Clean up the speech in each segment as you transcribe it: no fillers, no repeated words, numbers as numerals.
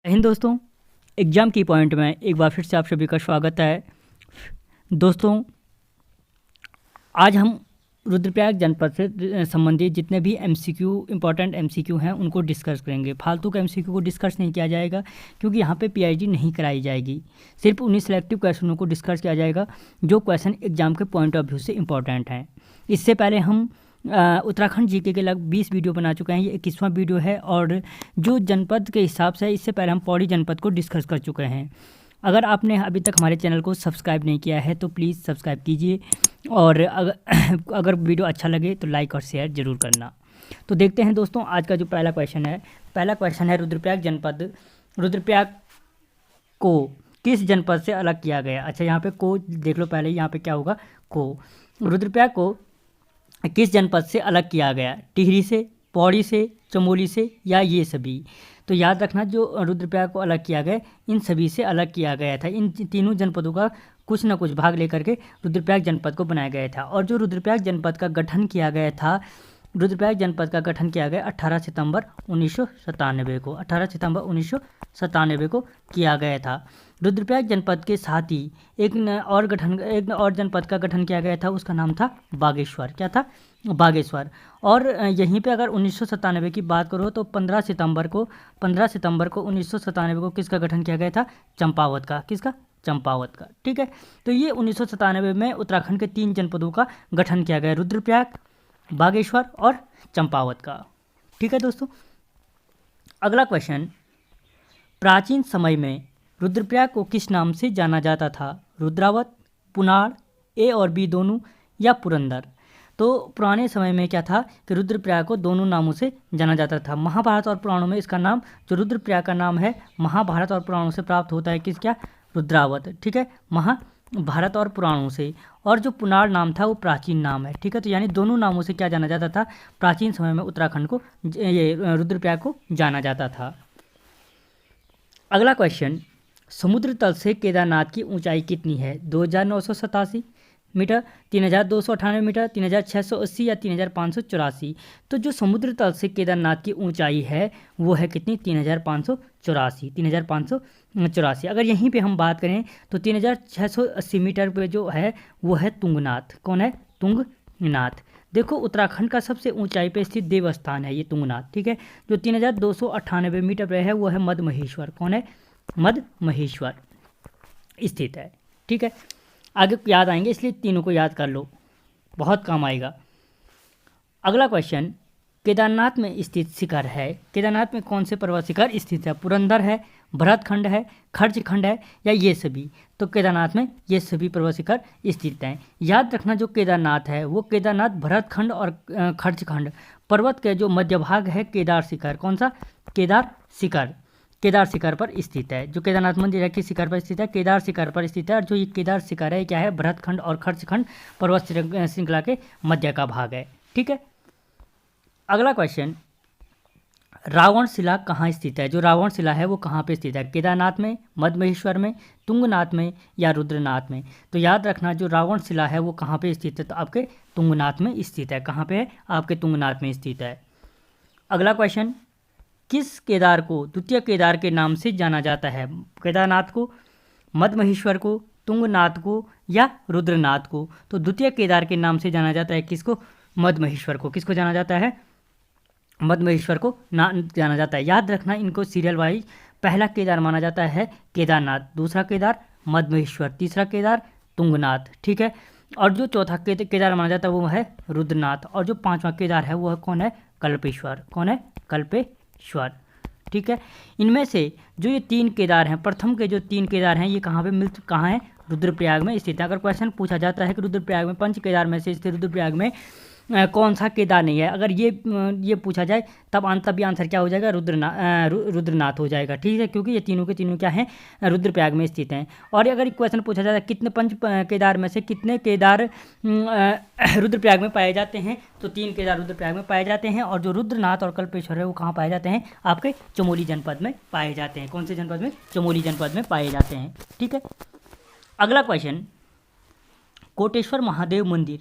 हिंद दोस्तों, एग्ज़ाम की पॉइंट में एक बार फिर से आप सभी का स्वागत है। दोस्तों, आज हम रुद्रप्रयाग जनपद से संबंधित जितने भी एमसीक्यू इंपॉर्टेंट एमसीक्यू हैं उनको डिस्कस करेंगे। फालतू के एमसीक्यू को डिस्कस नहीं किया जाएगा क्योंकि यहाँ पे पीआईडी नहीं कराई जाएगी। सिर्फ उन्हीं सेलेक्टिव क्वेश्चनों को डिस्कस किया जाएगा जो क्वेश्चन एग्जाम के पॉइंट ऑफ व्यू से इंपॉर्टेंट हैं। इससे पहले हम उत्तराखंड जीके के लगभग 20 वीडियो बना चुके हैं। ये 21वां वीडियो है और जो जनपद के हिसाब से इससे पहले हम पौड़ी जनपद को डिस्कस कर चुके हैं। अगर आपने अभी तक हमारे चैनल को सब्सक्राइब नहीं किया है तो प्लीज़ सब्सक्राइब कीजिए और अगर वीडियो अच्छा लगे तो लाइक और शेयर ज़रूर करना। तो देखते हैं दोस्तों, आज का जो पहला क्वेश्चन है रुद्रप्रयाग जनपद। रुद्रप्रयाग को किस जनपद से अलग किया गया? अच्छा, यहाँ पे को देख लो पहले, यहाँ पे क्या होगा? को। रुद्रप्रयाग को किस जनपद से अलग किया गया? टिहरी से, पौड़ी से, चमोली से या ये सभी? तो याद रखना, जो रुद्रप्रयाग को अलग किया गया इन सभी से अलग किया गया था। इन तीनों जनपदों का कुछ ना कुछ भाग लेकर के रुद्रप्रयाग जनपद को बनाया गया था। और जो रुद्रप्रयाग जनपद का गठन किया गया था, रुद्रप्रयाग जनपद का गठन किया गया 18 सितंबर 1997 को। 18 सितंबर 1997 को किया गया था। रुद्रप्रयाग जनपद के साथ ही एक और जनपद का गठन किया गया था, उसका नाम था बागेश्वर। क्या था? बागेश्वर। और यहीं पे अगर 1997 की बात करो तो 15 सितंबर को 1997 को किसका गठन किया गया था? चंपावत का। किसका? चंपावत का। ठीक है, तो ये 1997 में उत्तराखंड के 3 जनपदों का गठन किया गया, रुद्रप्रयाग, बागेश्वर और चंपावत का। ठीक है दोस्तों, अगला क्वेश्चन, प्राचीन समय में रुद्रप्रयाग को किस नाम से जाना जाता था? रुद्रावत, पुनाड़, ए और बी दोनों या पुरंदर? तो पुराने समय में क्या था कि रुद्रप्रयाग को दोनों नामों से जाना जाता था। महाभारत और पुराणों में इसका नाम, जो रुद्रप्रयाग का नाम है, महाभारत और पुराणों से प्राप्त होता है। किस? क्या? रुद्रावत। ठीक है, महाभारत और पुराणों से। और जो पुनाड़ नाम था वो प्राचीन नाम है। ठीक है, तो यानी दोनों नामों से क्या जाना जाता था? प्राचीन समय में उत्तराखंड को, ये रुद्रप्रयाग को जाना जाता था। अगला क्वेश्चन, समुद्र तल से केदारनाथ की ऊंचाई कितनी है? 2987 मीटर, 3298 मीटर, 3680 या 3584? तो जो समुद्र तल से केदारनाथ की ऊंचाई है वो है कितनी? 3584। 3584। अगर यहीं पे हम बात करें तो 3680 मीटर पे जो है वो है तुंगनाथ। कौन है? तुंगनाथ। देखो, उत्तराखंड का सबसे ऊंचाई पे स्थित देवस्थान है ये तुंगनाथ। ठीक है, जो 3298 मीटर पे है वो है मद महेश्वर। कौन है? मद महेश्वर स्थित है। ठीक है, आगे याद आएंगे इसलिए तीनों को याद कर लो, बहुत काम आएगा। अगला क्वेश्चन, केदारनाथ में स्थित शिखर है। केदारनाथ में कौन से पर्वत शिखर स्थित है? पुरंदर है, भरतखंड है, खर्चखंड है या ये सभी? तो केदारनाथ में ये सभी पर्वत शिखर स्थित हैं। याद रखना, जो केदारनाथ है वो केदारनाथ, भरतखंड और खर्चखंड पर्वत के जो मध्य भाग है केदार शिखर। कौन सा? केदार शिखर। केदार शिखर पर स्थित है। जो केदारनाथ मंदिर है किस शिखर पर स्थित है? केदार शिखर पर स्थित है। और जो ये केदार शिखर है क्या है? भरतखंड और खर्चखंड पर्वत श्रृंखला के मध्य का भाग है। ठीक है, अगला क्वेश्चन, रावण शिला कहाँ स्थित है? जो रावण शिला है वो कहाँ पे स्थित है? केदारनाथ में, मद महेश्वर में, तुंगनाथ में या रुद्रनाथ में? तो याद रखना, जो रावण शिला है वो कहाँ पे स्थित है? तो आपके तुंगनाथ में स्थित है। कहाँ पे है? आपके तुंगनाथ में स्थित है। अगला क्वेश्चन, किस केदार को द्वितीय केदार के नाम से जाना जाता है? केदारनाथ को, मद महेश्वर को, तुंगनाथ को या रुद्रनाथ को? तो द्वितीय केदार के नाम से जाना जाता है किसको? मद महेश्वर को। किसको जाना जाता है? मद महेश्वर को जाना जाता है। याद रखना, इनको सीरियल वाइज पहला केदार माना जाता है केदारनाथ, दूसरा केदार मद महेश्वर, तीसरा केदार तुंगनाथ। ठीक है, और जो चौथा केदार माना जाता है वो है रुद्रनाथ। और जो 5वां केदार है वो है कौन है? कल्पेश्वर। कौन है? कल्पेश्वर। ठीक है, इनमें से जो ये 3 केदार हैं, प्रथम के जो 3 केदार हैं ये कहाँ पे कहाँ है? रुद्रप्रयाग में स्थित है। अगर क्वेश्चन पूछा जाता है कि रुद्रप्रयाग में, पंच केदार में से स्थित रुद्रप्रयाग में कौन सा केदार नहीं है, अगर ये पूछा जाए तब भी आंसर क्या हो जाएगा? रुद्रनाथ हो जाएगा। ठीक है, क्योंकि ये तीनों के तीनों क्या हैं? रुद्रप्रयाग में स्थित हैं। और अगर क्वेश्चन पूछा जाता है कितने पंच केदार में से कितने केदार रुद्रप्रयाग में पाए जाते हैं, तो 3 केदार रुद्रप्रयाग में पाए जाते हैं। और जो रुद्रनाथ और कल्पेश्वर है वो कहाँ पाए जाते हैं? आपके चमोली जनपद में पाए जाते हैं। कौन से जनपद में? चमोली जनपद में पाए जाते हैं। ठीक है, अगला क्वेश्चन, कोटेश्वर महादेव मंदिर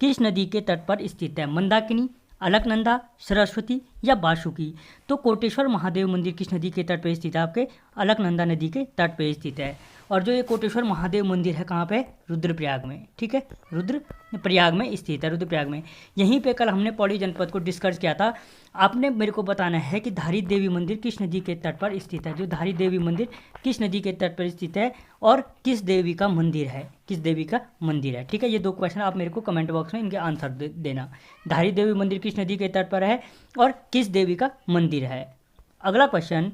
किस नदी के तट पर स्थित है? मंदाकिनी, अलकनंदा, सरस्वती या बासुकी। तो कोटेश्वर महादेव मंदिर किस नदी के तट पर स्थित है? आपके अलकनंदा नदी के तट पर स्थित है। और जो ये कोटेश्वर महादेव मंदिर है कहाँ पे? रुद्रप्रयाग में। ठीक है, रुद्रप्रयाग में स्थित है, रुद्रप्रयाग में। यहीं पे कल हमने पौड़ी जनपद को डिस्कस किया था। आपने मेरे को बताना है कि धारी देवी मंदिर किस नदी के तट पर स्थित है। जो धारी देवी मंदिर किस नदी के तट पर स्थित है और किस देवी का मंदिर है, किस देवी का मंदिर है। ठीक है, ये 2 क्वेश्चन आप मेरे को कमेंट बॉक्स में इनके आंसर देना। धारी देवी मंदिर किस नदी के तट पर है और किस देवी का मंदिर है। अगला क्वेश्चन,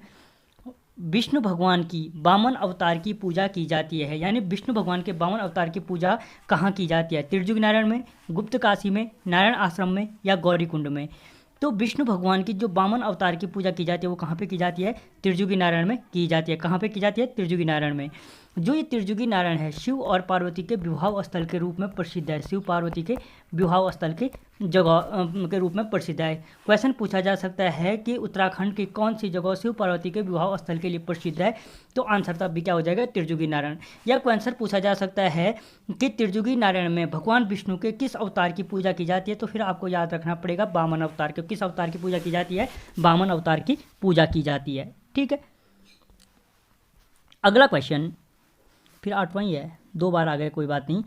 विष्णु भगवान की 52 अवतार की पूजा की जाती है, यानी विष्णु भगवान के 52 अवतार की पूजा कहाँ की जाती है? त्रिजुग नारायण में, गुप्त काशी में, नारायण आश्रम में या गौरी कुंड में। तो विष्णु भगवान की जो 52 अवतार की पूजा की जाती है वो कहाँ पे की जाती है? त्रिजुगी नारायण में की जाती है। कहाँ पे की जाती है? त्रिजुगी नारायण में। जो ये त्रिजुगी नारायण है शिव और पार्वती के विवाह स्थल के रूप में प्रसिद्ध है। शिव पार्वती के विवाह स्थल के जगह के रूप में प्रसिद्ध है। क्वेश्चन पूछा जा सकता है कि उत्तराखंड की कौन सी जगह शिव पार्वती के विवाह स्थल के लिए प्रसिद्ध है? तो आंसर तब भी क्या हो जाएगा? त्रिजुगी नारायण। या क्वेश्चन पूछा जा सकता है कि त्रिजुगी नारायण में भगवान विष्णु के किस अवतार की पूजा की जाती है? तो फिर आपको याद रखना पड़ेगा 52 अवतार के। किस अवतार की पूजा की जाती है? 52 अवतार की पूजा की जाती है। ठीक है, अगला क्वेश्चन फिर 8वां ही है, 2 बार आ गए, कोई बात नहीं।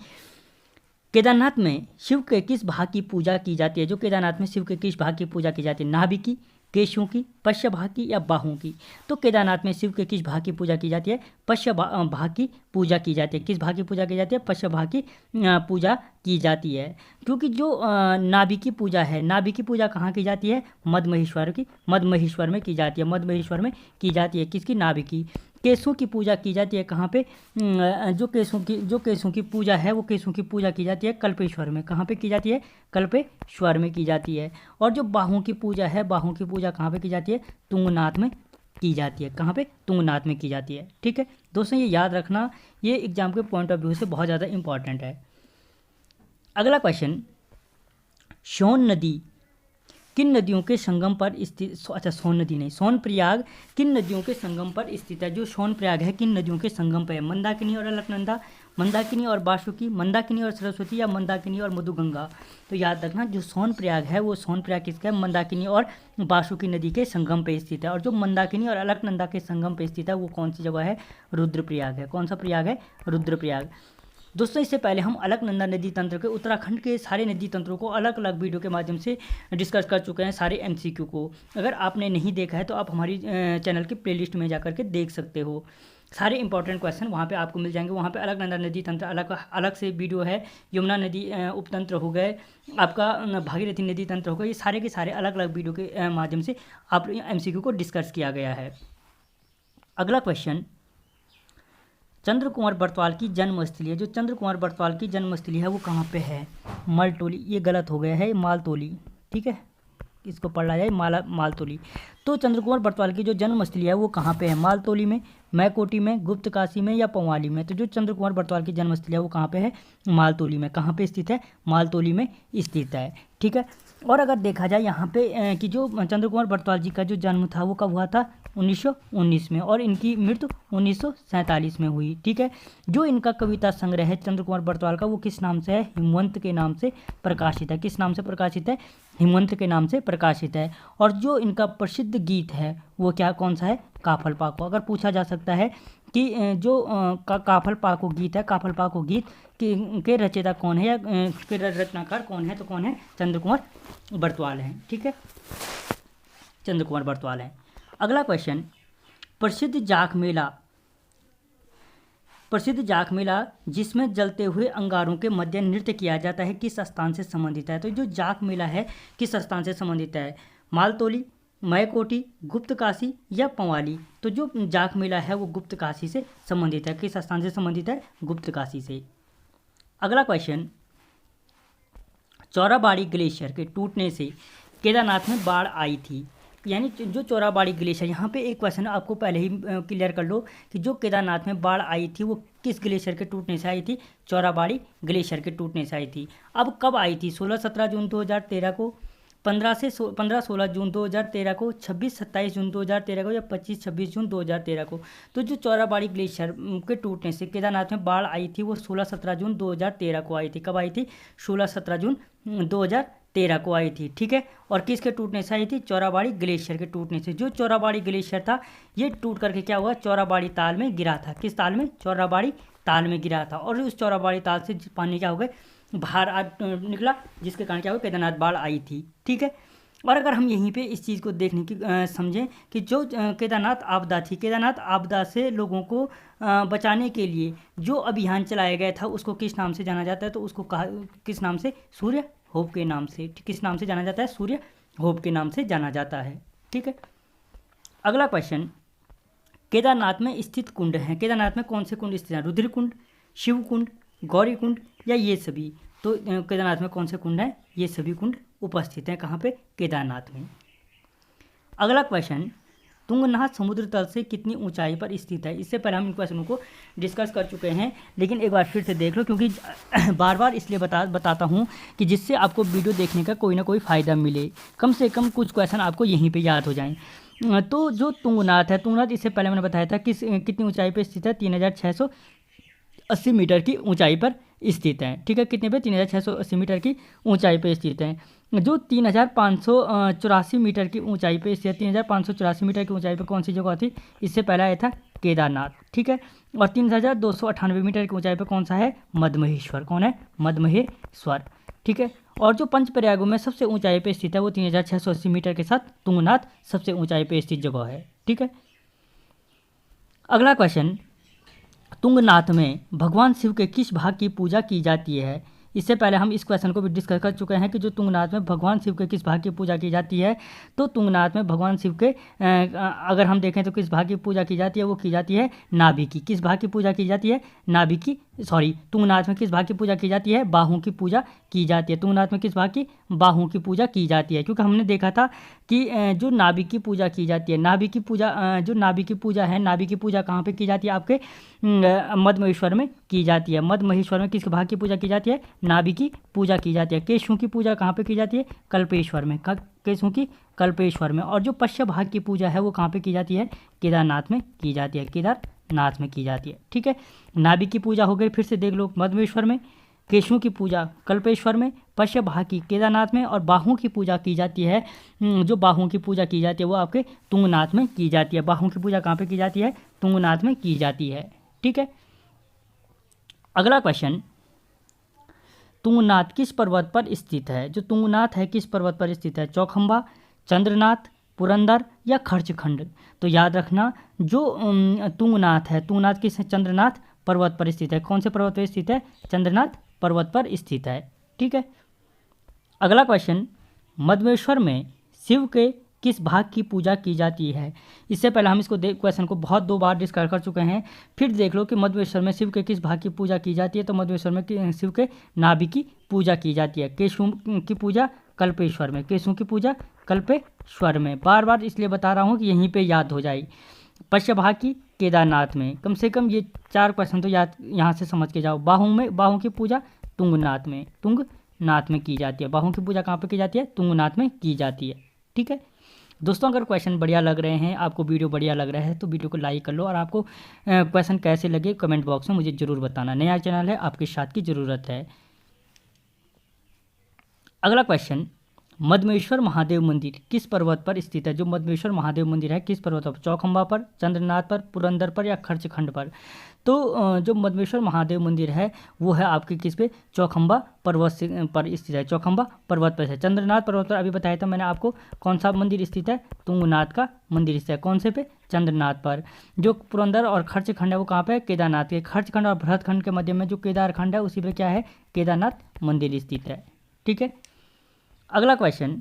केदारनाथ में शिव के किस भाग की पूजा की जाती है? जो केदारनाथ में शिव के किस भाग की पूजा की जाती है? नाभि की, केशों की, पश्च भाग की या बाहों की। तो केदारनाथ में शिव के किस भाग की पूजा की जाती है? पश्च भाग की पूजा की जाती है। किस भाग की पूजा की जाती है? पश्च भाग की पूजा की जाती है। क्योंकि जो नाभि की पूजा है, नाभि की पूजा कहाँ की जाती है? मद्महेश्वर में की जाती है। मद्महेश्वर में की जाती है। किसकी? नाभि की। केशों की पूजा की जाती है कहाँ पे? जो केशों की पूजा है वो केशों की पूजा की जाती है कल्पेश्वर में। कहाँ पे की जाती है? कल्पेश्वर में की जाती है। और जो बाहों की पूजा है, बाहों की पूजा कहाँ पे की जाती है? तुंगनाथ में की जाती है। कहाँ पे? तुंगनाथ में की जाती है। ठीक है दोस्तों, ये याद रखना, ये एग्जाम के पॉइंट ऑफ व्यू से बहुत ज़्यादा इंपॉर्टेंट है। अगला क्वेश्चन, सोन नदी किन नदियों के संगम पर स्थित? अच्छा, सोन नदी नहीं, सोनप्रयाग किन नदियों के संगम पर स्थित है? जो सोनप्रयाग है किन नदियों के संगम पर है? मंदाकिनी और अलकनंदा, मंदाकिनी और बासुकी, मंदाकिनी और सरस्वती या मंदाकिनी और मधुगंगा। तो याद रखना, जो सोनप्रयाग है वो सोनप्रयाग किसका है? मंदाकिनी और बासुकी नदी के संगम पर स्थित है। और जो मंदाकिनी और अलकनंदा के संगम पर स्थित है वो कौन सी जगह है? रुद्रप्रयाग है। कौन सा प्रयाग है? रुद्रप्रयाग। दोस्तों, इससे पहले हम अलकनंदा नदी तंत्र के, उत्तराखंड के सारे नदी तंत्रों को अलग अलग वीडियो के माध्यम से डिस्कस कर चुके हैं, सारे एमसीक्यू को। अगर आपने नहीं देखा है तो आप हमारी चैनल की प्लेलिस्ट में जाकर के देख सकते हो। सारे इंपॉर्टेंट क्वेश्चन वहाँ पे आपको मिल जाएंगे। वहाँ पे अलकनंदा नदी तंत्र अलग से वीडियो है, यमुना नदी उपतंत्र हो गए, आपका भागीरथी नदी तंत्र हो गए, ये सारे के सारे अलग अलग वीडियो के माध्यम से आप एमसीक्यू को डिस्कस किया गया है। अगला क्वेश्चन, चंद्र कुंवर बरतवाल की जन्मस्थली है। जो चंद्र कुंवर बरतवाल की जन्मस्थली है वो कहाँ पे है? मलटोली। ये गलत हो गया है, मालतोली। ठीक है, इसको पढ़ा जाए मालतोली। तो चंद्र कुंवर बरतवाल की जो जन्मस्थली है वो कहाँ पे है? मालतोली में, मैकोटी में, गुप्त काशी में या पंवाली में। तो जो चंद्र कुंवर बरतवाल की जन्मस्थली है वो कहाँ पे है? मालतोली में। कहाँ पे स्थित है? मालतोली में स्थित है। ठीक है, और अगर देखा जाए यहाँ पे कि जो चंद्र कुंवर बरतवाल जी का जो जन्म था वो कब हुआ था? 1919 में, और इनकी मृत्यु 1947 में हुई। ठीक है, जो इनका कविता संग्रह है चंद्र कुंवर बरतवाल का वो किस नाम से है? हिमवंत के नाम से प्रकाशित है। किस नाम से प्रकाशित है? हिमवंत के नाम से प्रकाशित है। और जो इनका प्रसिद्ध गीत है वो क्या, कौन सा है? काफल पाको। अगर पूछा जा सकता है कि जो काफल पाको गीत है, काफल पाको गीत के रचयिता कौन है या के रचनाकार कौन है, तो कौन है? चंद्र कुंवर बरतवाल हैं। ठीक है, चंद्र कुंवर बरतवाल हैं। अगला क्वेश्चन, प्रसिद्ध जाख मेला जिसमें जलते हुए अंगारों के मध्य नृत्य किया जाता है किस स्थान से संबंधित है? तो जो जाख मेला है किस स्थान से संबंधित है? मालतोली, मैकोटी, गुप्त काशी या पंवाली। तो जो जाख मेला है वो गुप्त काशी से संबंधित है। किस स्थान से संबंधित है? गुप्त काशी से। अगला क्वेश्चन, चौराबाड़ी ग्लेशियर के टूटने से केदारनाथ में बाढ़ आई थी, यानी जो चौराबाड़ी ग्लेशियर, यहाँ पे एक क्वेश्चन आपको पहले ही क्लियर कर लो कि जो केदारनाथ में बाढ़ आई थी वो किस ग्लेशियर के टूटने से आई थी? चौराबाड़ी ग्लेशियर के टूटने से आई थी। अब कब आई थी? 16-17 जून 2013 को, 15-16 जून 2013 को, 26-27 जून 2013 को या 25-26 जून 2013 को। तो जो चौराबाड़ी ग्लेशियर के टूटने से केदारनाथ में बाढ़ आई थी वो 16-17 जून 2013 को आई थी। कब आई थी? 16-17 जून 2013 को आई थी, ठीक है। और किसके टूटने से आई थी? चौराबाड़ी ग्लेशियर के टूटने से। जो चौराबाड़ी ग्लेशियर था ये टूट करके क्या हुआ? चौराबाड़ी ताल में गिरा था। किस ताल में? चौराबाड़ी ताल में गिरा था। और उस चौराबाड़ी ताल से पानी क्या हो गए? बाहर निकला, जिसके कारण क्या हुआ? केदारनाथ बाढ़ आई थी, ठीक है। और अगर हम यहीं पे इस चीज़ को देखने की समझें कि जो केदारनाथ आपदा थी, केदारनाथ आपदा से लोगों को बचाने के लिए जो अभियान चलाया गया था उसको किस नाम से जाना जाता है? तो उसको कहा किस नाम से? सूर्य होप के नाम से। किस नाम से जाना जाता है? सूर्य होप के नाम से जाना जाता है, ठीक है। अगला क्वेश्चन, केदारनाथ में स्थित कुंड हैं, केदारनाथ में कौन से कुंड स्थित हैं? रुद्र कुंड, शिव कुंड, गौरी कुंड या ये सभी? तो केदारनाथ में कौन से कुंड हैं? ये सभी कुंड उपस्थित हैं। कहाँ पे? केदारनाथ में। अगला क्वेश्चन, तुंगनाथ समुद्र तल से कितनी ऊंचाई पर स्थित है? इससे पहले हम इन क्वेश्चनों को डिस्कस कर चुके हैं, लेकिन एक बार फिर से देख लो, क्योंकि बार बार इसलिए बताता हूँ कि जिससे आपको वीडियो देखने का कोई ना कोई फ़ायदा मिले, कम से कम कुछ क्वेश्चन आपको यहीं पे याद हो जाएं। तो जो तुंगनाथ है, तुंगनाथ इससे पहले मैंने बताया था कितनी ऊंचाई पर स्थित है? 3680 मीटर की ऊंचाई पर स्थित है, ठीक है। कितने पे? 3680 मीटर की ऊंचाई पर स्थित है। जो 3584 मीटर की ऊंचाई पे स्थित, 3584 मीटर की ऊंचाई पे कौन सी जगह थी? इससे पहला आया था केदारनाथ, ठीक है। और 3298 मीटर की ऊंचाई पे कौन सा है? मद्महेश्वर। कौन है? मद्महेश्वर, ठीक है। और जो पंच प्रयागों में सबसे ऊंचाई पे स्थित है वो 3680 मीटर के साथ तुंगनाथ सबसे ऊंचाई पे स्थित जगह है, ठीक है। अगला क्वेश्चन, तुंगनाथ में भगवान शिव के किस भाग की पूजा की जाती है? इससे पहले हम इस क्वेश्चन को भी डिस्कस कर चुके हैं कि जो तुंगनाथ में भगवान शिव के किस भाग की पूजा की जाती है। तो तुंगनाथ में भगवान शिव के अगर हम देखें तो किस भाग की पूजा की जाती है? वो की जाती है नाभि की। किस भाग की पूजा की जाती है? नाभि की। तुंगनाथ में किस भाग की पूजा की जाती है? बाहों की पूजा की जाती है। तुंगनाथ में किस भाग की? बाहों की पूजा की जाती है, क्योंकि हमने देखा था कि जो नाभि की पूजा की जाती है, नाभि की पूजा जो नाभि की पूजा है, नाभि की पूजा कहाँ पे की जाती है? आपके मद्महेश्वर में की जाती है। मद्महेश्वर में किस भाग की पूजा की जाती है? नाभि की पूजा की जाती है। केशों की पूजा कहाँ पे की जाती है? कल्पेश्वर में। केशों की कल्पेश्वर में। और जो पश्चिम भाग की पूजा है वो कहाँ पे की जाती है? केदारनाथ में की जाती है, केदारनाथ में की जाती है, ठीक है। नाभि की पूजा हो गई, फिर से देख लो, मद्महेश्वर में। केशों की पूजा कल्पेश्वर में, पश्चिम भाग की केदारनाथ में। और बाहों की पूजा की जाती है, जो बाहों की पूजा की जाती है वो आपके तुंगनाथ में की जाती है। बाहों की पूजा कहाँ पे की जाती है? तुंगनाथ में की जाती है, ठीक है। अगला क्वेश्चन, तुंगनाथ किस पर्वत पर स्थित है? जो तुंगनाथ है किस पर्वत पर स्थित है? चौखंबा, चंद्रनाथ, पुरंदर या खर्चखंड? तो याद रखना, जो तुंगनाथ है, तुंगनाथ किस है? चंद्रनाथ पर्वत पर स्थित है। कौन से पर्वत पर स्थित है? चंद्रनाथ पर्वत पर स्थित है, ठीक है। अगला क्वेश्चन, मद्महेश्वर में शिव के किस भाग की पूजा की जाती है? इससे पहले हम इसको क्वेश्चन को बहुत 2 बार डिस्कस कर चुके हैं। फिर देख लो कि मद्महेश्वर में शिव के किस भाग की पूजा की जाती है। तो मद्महेश्वर में शिव के नाभि की पूजा की जाती है। केशों की पूजा कल्पेश्वर में। केशों की पूजा कल्पेश्वर में। बार बार इसलिए बता रहा हूँ कि यहीं पे याद हो जाए। पश्चिम भाग की केदारनाथ में। कम से कम ये 4 क्वेश्चन तो याद यहाँ से समझ के जाओ। बाहों की पूजा तुंगनाथ में की जाती है। बाहों की पूजा कहाँ पर की जाती है? तुंगनाथ में की जाती है, ठीक है। दोस्तों, अगर क्वेश्चन बढ़िया लग रहे हैं, आपको वीडियो बढ़िया लग रहा है तो वीडियो को लाइक कर लो, और आपको क्वेश्चन कैसे लगे कमेंट बॉक्स में मुझे ज़रूर बताना। नया चैनल है, आपके साथ की ज़रूरत है। अगला क्वेश्चन, मद्महेश्वर महादेव मंदिर किस पर्वत पर स्थित है? जो मद्महेश्वर महादेव मंदिर है किस पर्वत पर? चौखंबा पर, चंद्रनाथ पर, पुरंदर पर या खर्चखंड पर? तो जो मद्महेश्वर महादेव मंदिर है वो है आपके किस पे? चौखंबा पर्वत पर स्थित है। चौखंबा पर्वत पर है। चंद्रनाथ पर्वत पर अभी बताया था मैंने आपको कौन सा मंदिर स्थित है? तुंगनाथ का मंदिर स्थित है। कौन से पे? चंद्रनाथ पर। जो पुरंदर और खर्चखंड है वो कहाँ पे है? केदारनाथ के। खर्चखंड और भरतखंड के मध्य में जो केदारखंड है उसी पे क्या है? केदारनाथ मंदिर स्थित है, ठीक है। अगला क्वेश्चन,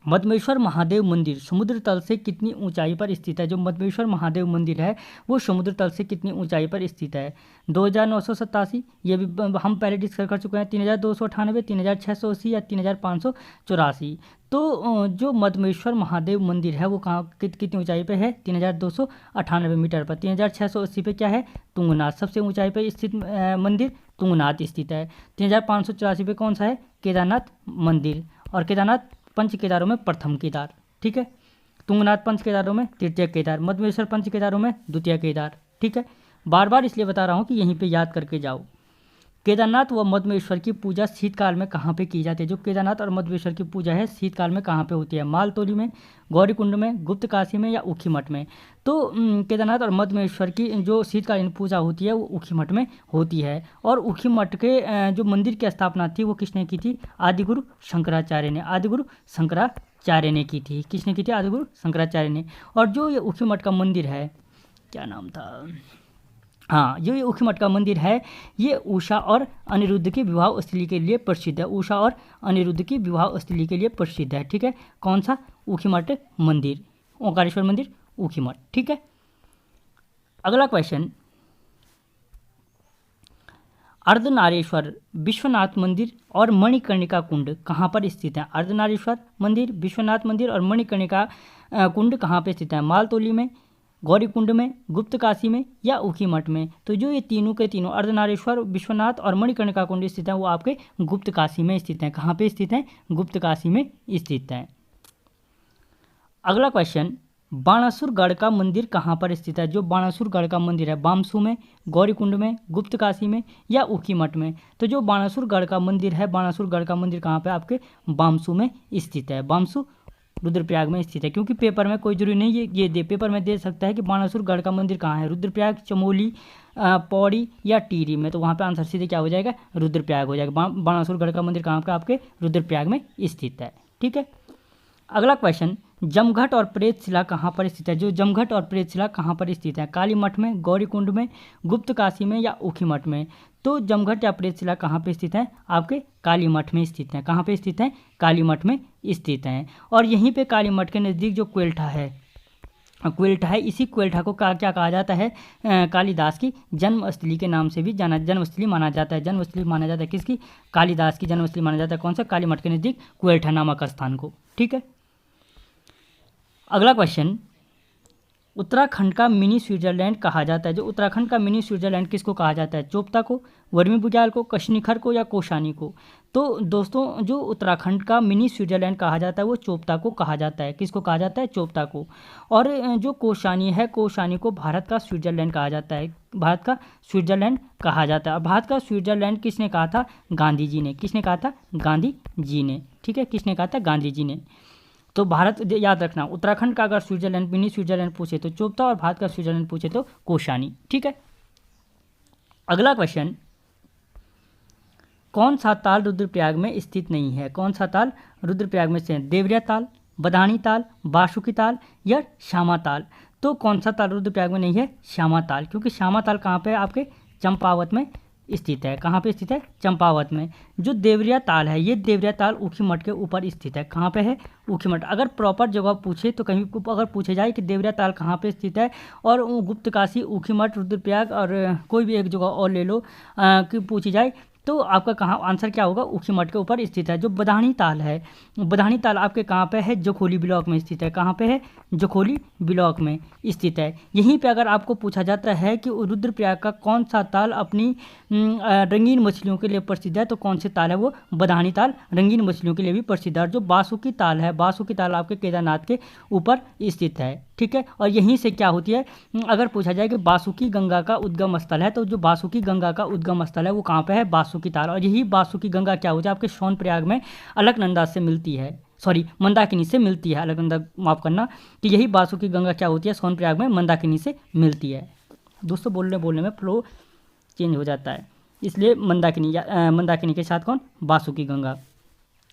मद्महेश्वर महादेव मंदिर समुद्र तल से कितनी ऊंचाई पर स्थित है? जो मद्महेश्वर महादेव मंदिर है वो समुद्र तल से कितनी ऊंचाई पर स्थित है? 2987, ये भी हम पहले डिस्कस कर चुके हैं। 3298, 3680 या 3584? तो जो मद्महेश्वर महादेव मंदिर है वो कहाँ कितनी ऊंचाई पे है? 3298 मीटर पर। 3680 पे क्या है? तुंगनाथ सबसे ऊंचाई पर स्थित मंदिर तुंगनाथ स्थित है। 3584 पे कौन सा है? केदारनाथ मंदिर। और केदारनाथ पंच केदारों में प्रथम केदार, ठीक है। तुंगनाथ पंच केदारों में तृतीय केदार, मद्महेश्वर पंच केदारों में द्वितीय केदार, ठीक है। बार बार इसलिए बता रहा हूँ कि यहीं पे याद करके जाओ। केदारनाथ व मधमेश्वर की पूजा शीतकाल में कहाँ पे की जाती है? जो केदारनाथ और मधमेश्वर की पूजा है शीतकाल में कहाँ पे होती है? मालतोली में, गौरीकुंड में, गुप्तकाशी में या ऊखीमठ में? तो केदारनाथ और मधमेश्वर की जो शीतकालीन पूजा होती है वो ऊखीमठ में होती है। और ऊखीमठ के जो मंदिर की स्थापना थी वो किसने की थी? आदिगुरु शंकराचार्य ने। आदिगुरु शंकराचार्य ने की थी। किसने की थी? आदिगुरु शंकराचार्य ने। और जो ये ऊखीमठ का मंदिर है, क्या नाम था, हाँ, जो ये ऊखीमठ का मंदिर है ये उषा और अनिरुद्ध की विवाह स्थली के लिए प्रसिद्ध है। उषा और अनिरुद्ध की विवाह स्थली के लिए प्रसिद्ध है। ठीक है, कौन सा? ऊखीमठ मंदिर, ओंकारेश्वर मंदिर, ऊखीमठ। ठीक है, अगला क्वेश्चन, अर्धनारीश्वर विश्वनाथ मंदिर और मणिकर्णिका कुंड कहाँ पर स्थित है? अर्धनारीश्वर मंदिर, विश्वनाथ मंदिर और मणिकर्णिका कुंड कहाँ पर स्थित है? मालतोली में, गौरीकुंड में, गुप्तकाशी में या ऊखीमठ में? तो जो ये तीनों के तीनों अर्धनारीश्वर, विश्वनाथ और मणिकर्णिका कुंड स्थित हैं वो आपके गुप्तकाशी में स्थित हैं। कहाँ पे स्थित हैं? गुप्तकाशी में स्थित हैं। अगला क्वेश्चन, बाणासुरगढ़ का मंदिर कहाँ पर स्थित है? जो बाणासुरगढ़ का मंदिर है, बामसू में, गौरीकुंड में, गुप्तकाशी में या ऊखीमठ में? तो जो बाणासुरगढ़ का मंदिर है, बाणासुरगढ़ का मंदिर कहाँ पे? आपके बामसू में स्थित है। बामसू रुद्रप्रयाग में स्थित है। क्योंकि पेपर में कोई जरूरी नहीं ये पेपर में दे सकता है कि बाणासुरगढ़ का मंदिर कहाँ है, रुद्रप्रयाग, चमोली, पौड़ी या टिहरी में? तो वहाँ पे आंसर सीधे क्या हो जाएगा? रुद्रप्रयाग हो जाएगा। बाणासुरगढ़ का मंदिर कहाँ पे? आपके रुद्रप्रयाग में स्थित है। ठीक है, अगला क्वेश्चन, जमघट और प्रेतशिला कहाँ पर स्थित है? जो जमघट और प्रेतशिला कहाँ पर स्थित है? कालीमठ में, गौरीकुंड में, गुप्तकाशी में या ऊखीमठ में? तो जमघट या प्रेतशिला कहाँ पे स्थित है? आपके कालीमठ में स्थित है। कहाँ पे स्थित है? कालीमठ में स्थित हैं। और यहीं पे कालीमठ के नज़दीक जो क्वेल्ठा है, इसी क्वेल्ठा को क्या कहा जाता है? कालिदास की जन्मस्थली के नाम से भी जन्मस्थली माना जाता है। जन्मस्थली माना जाता है किसकी? कालिदास की जन्मस्थली माना जाता है। कौन सा? कालीमठ के नज़दीक क्वेल्ठा नामक स्थान को। ठीक है, अगला क्वेश्चन, उत्तराखंड का मिनी स्विट्जरलैंड कहा जाता है। जो उत्तराखंड का मिनी स्विट्जरलैंड किसको कहा जाता है? चोपता को, वर्मी बुजाल को, कशनिखर को या कोशानी को? तो दोस्तों जो उत्तराखंड का मिनी स्विट्जरलैंड कहा जाता है वो चोपता को कहा जाता है। किसको कहा जाता है? चोपता को। और जो कोशानी है, कोशानी को भारत का स्विट्जरलैंड कहा जाता है। भारत का स्विट्जरलैंड कहा जाता है। भारत का स्विट्जरलैंड किसने कहा था? गांधी जी ने। किसने कहा था? गांधी जी ने। ठीक है, किसने कहा था? गांधी जी ने। तो भारत, याद रखना, उत्तराखंड का अगर स्विट्जरलैंड, मिनी स्विट्जरलैंड पूछे तो चोपता और भारत का स्विट्जरलैंड पूछे तो कोशानी। ठीक है, अगला क्वेश्चन, कौन सा ताल रुद्रप्रयाग में स्थित नहीं है? कौन सा ताल रुद्रप्रयाग में से? देवरिया ताल, बदानी ताल, बासुकी ताल या श्यामा ताल? तो कौन सा ताल रुद्रप्रयाग में नहीं है? श्यामा ताल। क्योंकि श्यामा ताल कहाँ पे? आपके चंपावत में स्थित है। कहाँ पे स्थित है? चंपावत में। जो देवरिया ताल है, ये देवरिया ताल ऊखीमठ के ऊपर स्थित है। कहाँ पे है? ऊखीमठ। अगर प्रॉपर जगह पूछे तो कहीं अगर पूछे जाए कि देवरिया ताल कहाँ पे स्थित है और गुप्तकाशी, ऊखीमठ, रुद्रप्रयाग और कोई भी एक जगह और ले लो कि पूछी जाए तो आपका कहाँ आंसर क्या होगा? ऊखीमठ के ऊपर स्थित है। जो बदानी ताल है, बदानी ताल आपके कहाँ पे है? जखोली ब्लॉक में स्थित है। कहाँ पे है? जखोली ब्लॉक में स्थित है। यहीं पे अगर आपको पूछा जाता है कि रुद्रप्रयाग का कौन सा ताल अपनी रंगीन मछलियों के लिए प्रसिद्ध है, तो कौन से ताल है? वो बदानी ताल रंगीन मछलियों के लिए भी प्रसिद्ध है। और जो बासुकी ताल है, बासुकी ताल आपके केदारनाथ के ऊपर स्थित है। ठीक है, और यहीं से क्या होती है, अगर पूछा जाए कि बासुकी गंगा का उद्गम स्थल है, तो जो बासुकी गंगा का उद्गम स्थल है वो कहाँ पे है? बासुकी ताल। और यही बासुकी गंगा क्या होती है? आपके सोनप्रयाग में अलकनंदा से मिलती है, सॉरी मंदाकिनी से मिलती है। अलकनंदा माफ़ करना, कि यही बासुकी गंगा क्या होती है? सोनप्रयाग में मंदाकिनी से मिलती है। दोस्तों बोलने में फ्लो चेंज हो जाता है, इसलिए मंदाकिनी के साथ कौन? बासुकी गंगा।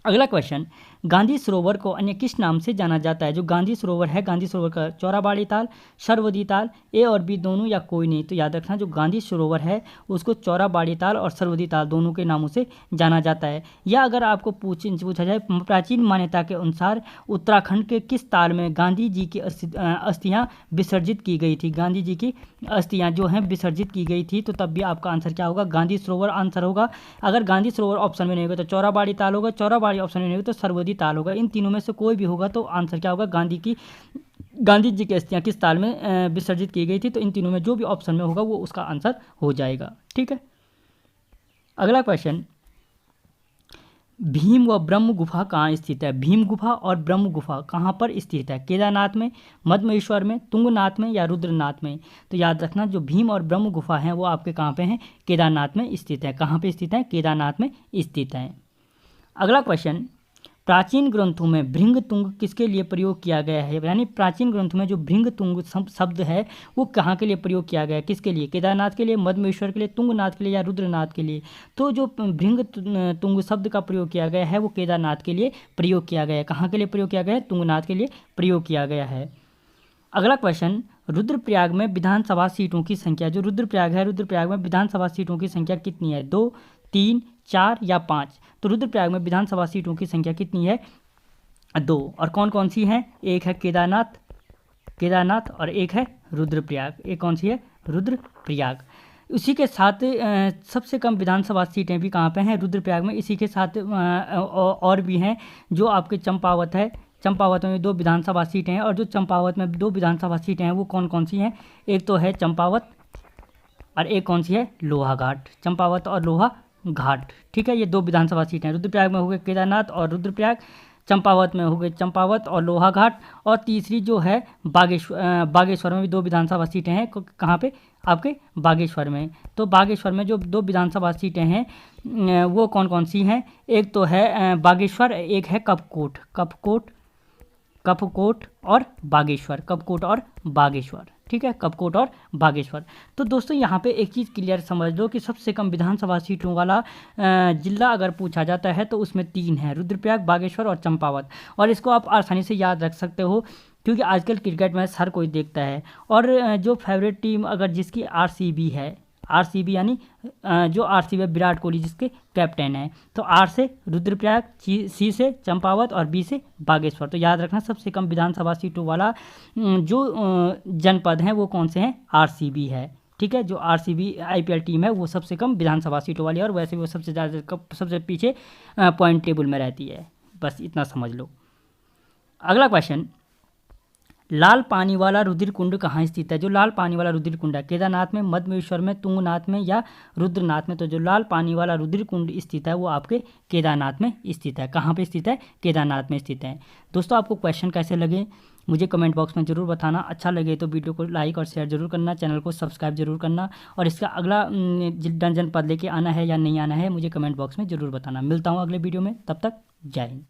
अगला क्वेश्चन, गांधी सरोवर को अन्य किस नाम से जाना जाता है? जो गांधी सरोवर है, गांधी सरोवर का चौराबाड़ी ताल, सरवदी ताल, ए और बी दोनों या कोई नहीं? तो याद रखना, जो गांधी सरोवर है उसको चौराबाड़ी ताल और सरवदी ताल दोनों के नामों से जाना जाता है। या अगर आपको पूछा जाए, प्राचीन मान्यता के अनुसार उत्तराखंड के किस ताल में गांधी जी की अस्थियाँ विसर्जित की गई थी? गांधी जी की अस्थियाँ जो हैं विसर्जित की गई थी, तो तब भी आपका आंसर क्या होगा? गांधी सरोवर आंसर होगा। अगर गांधी सरोवर ऑप्शन में नहीं होगा तो चौराबाड़ी ताल होगा, चौराबाड़ी ऑप्शन में नहीं होगा तो सरवदी ताल होगा। इन तीनों में से कोई भी होगा तो आंसर क्या होगा? गांधी जी की अस्थियाँ किस ताल में विसर्जित की गई थी? तो इन तीनों में जो भी ऑप्शन में होगा वो उसका आंसर हो जाएगा। ठीक है, अगला क्वेश्चन, भीम व ब्रह्म गुफा कहाँ स्थित है? भीम गुफा और ब्रह्म गुफा कहाँ पर स्थित है? केदारनाथ में, मध्यमेश्वर में, तुंगनाथ में या रुद्रनाथ में? तो याद रखना, जो भीम और ब्रह्म गुफा हैं वो आपके कहाँ पे हैं? केदारनाथ में स्थित है। कहाँ पे स्थित है? केदारनाथ में स्थित है। अगला क्वेश्चन, प्राचीन ग्रंथों में भृंग तुंग किसके लिए प्रयोग किया गया है? यानी प्राचीन ग्रंथों में जो भृंग तुंग शब्द है वो कहाँ के लिए प्रयोग किया गया है? किसके लिए? केदारनाथ के लिए, मध्यमेश्वर के लिए, तुंगनाथ के लिए या रुद्रनाथ के लिए? तो जो भृंग तुंग शब्द का प्रयोग किया गया है वो केदारनाथ के लिए प्रयोग किया गया है। कहाँ के लिए प्रयोग किया गया है? तुंगनाथ के लिए प्रयोग किया गया है। अगला क्वेश्चन, रुद्रप्रयाग में विधानसभा सीटों की संख्या, जो रुद्रप्रयाग है, रुद्रप्रयाग में विधानसभा सीटों की संख्या कितनी है? 2, 3, 4 या 5? तो रुद्रप्रयाग में विधानसभा सीटों की संख्या कितनी है? 2। और कौन कौन सी हैं? एक है केदारनाथ और एक है रुद्रप्रयाग। एक कौन सी है? रुद्रप्रयाग। उसी के साथ सबसे कम विधानसभा सीटें भी कहाँ पे हैं? रुद्रप्रयाग में। इसी के साथ और भी हैं, जो आपके चंपावत है। चंपावत में 2 विधानसभा सीटें हैं, और जो चंपावत में 2 विधानसभा सीटें हैं वो कौन कौन सी हैं? एक तो है चंपावत और एक कौन सी है? लोहाघाट। चंपावत और लोहाघाट, ठीक है, ये 2 विधानसभा सीटें हैं। रुद्रप्रयाग में हो गए केदारनाथ और रुद्रप्रयाग, चंपावत में हो गए चंपावत और लोहाघाट, और तीसरी जो है बागेश्वर में भी 2 विधानसभा सीटें हैं। कहाँ पे? आपके बागेश्वर में। तो बागेश्वर में जो 2 विधानसभा सीटें हैं वो कौन कौन सी हैं? एक तो है बागेश्वर, एक है कपकोट और बागेश्वर, ठीक है, कपकोट और बागेश्वर। तो दोस्तों यहाँ पे एक चीज़ क्लियर समझ लो कि सबसे कम विधानसभा सीटों वाला जिला अगर पूछा जाता है तो उसमें 3 है, रुद्रप्रयाग, बागेश्वर और चंपावत। और इसको आप आसानी से याद रख सकते हो क्योंकि आजकल क्रिकेट मैच हर कोई देखता है। और जो फेवरेट टीम अगर जिसकी आरसीबी है, आरसीबी यानी जो आरसीबी है, विराट कोहली जिसके कैप्टन है, तो आर से रुद्रप्रयाग, सी से चंपावत और बी से बागेश्वर। तो याद रखना, सबसे कम विधानसभा सीटों वाला जो जनपद हैं वो कौन से हैं? आरसीबी है, ठीक है। जो आरसीबी आईपीएल टीम है वो सबसे कम विधानसभा सीटों वाली है, और वैसे वो सबसे ज़्यादा सबसे पीछे पॉइंट टेबल में रहती है। बस इतना समझ लो। अगला क्वेश्चन, लाल पानी वाला रुधिर कुंड कहाँ स्थित है? जो लाल पानी वाला रुधिर कुंड है, केदारनाथ में, मध्यमेश्वर में, तुंगनाथ में या रुद्रनाथ में? तो जो लाल पानी वाला रुधिर कुंड स्थित है वो आपके केदारनाथ में स्थित है। कहाँ पे स्थित है? केदारनाथ में स्थित है। दोस्तों आपको क्वेश्चन कैसे लगे मुझे कमेंट बॉक्स में ज़रूर बताना। अच्छा लगे तो वीडियो को लाइक और शेयर जरूर करना, चैनल को सब्सक्राइब जरूर करना, और इसका अगला जनपद लेके आना है या नहीं आना है मुझे कमेंट बॉक्स में ज़रूर बताना। मिलता हूँ अगले वीडियो में, तब तक जय हिंद।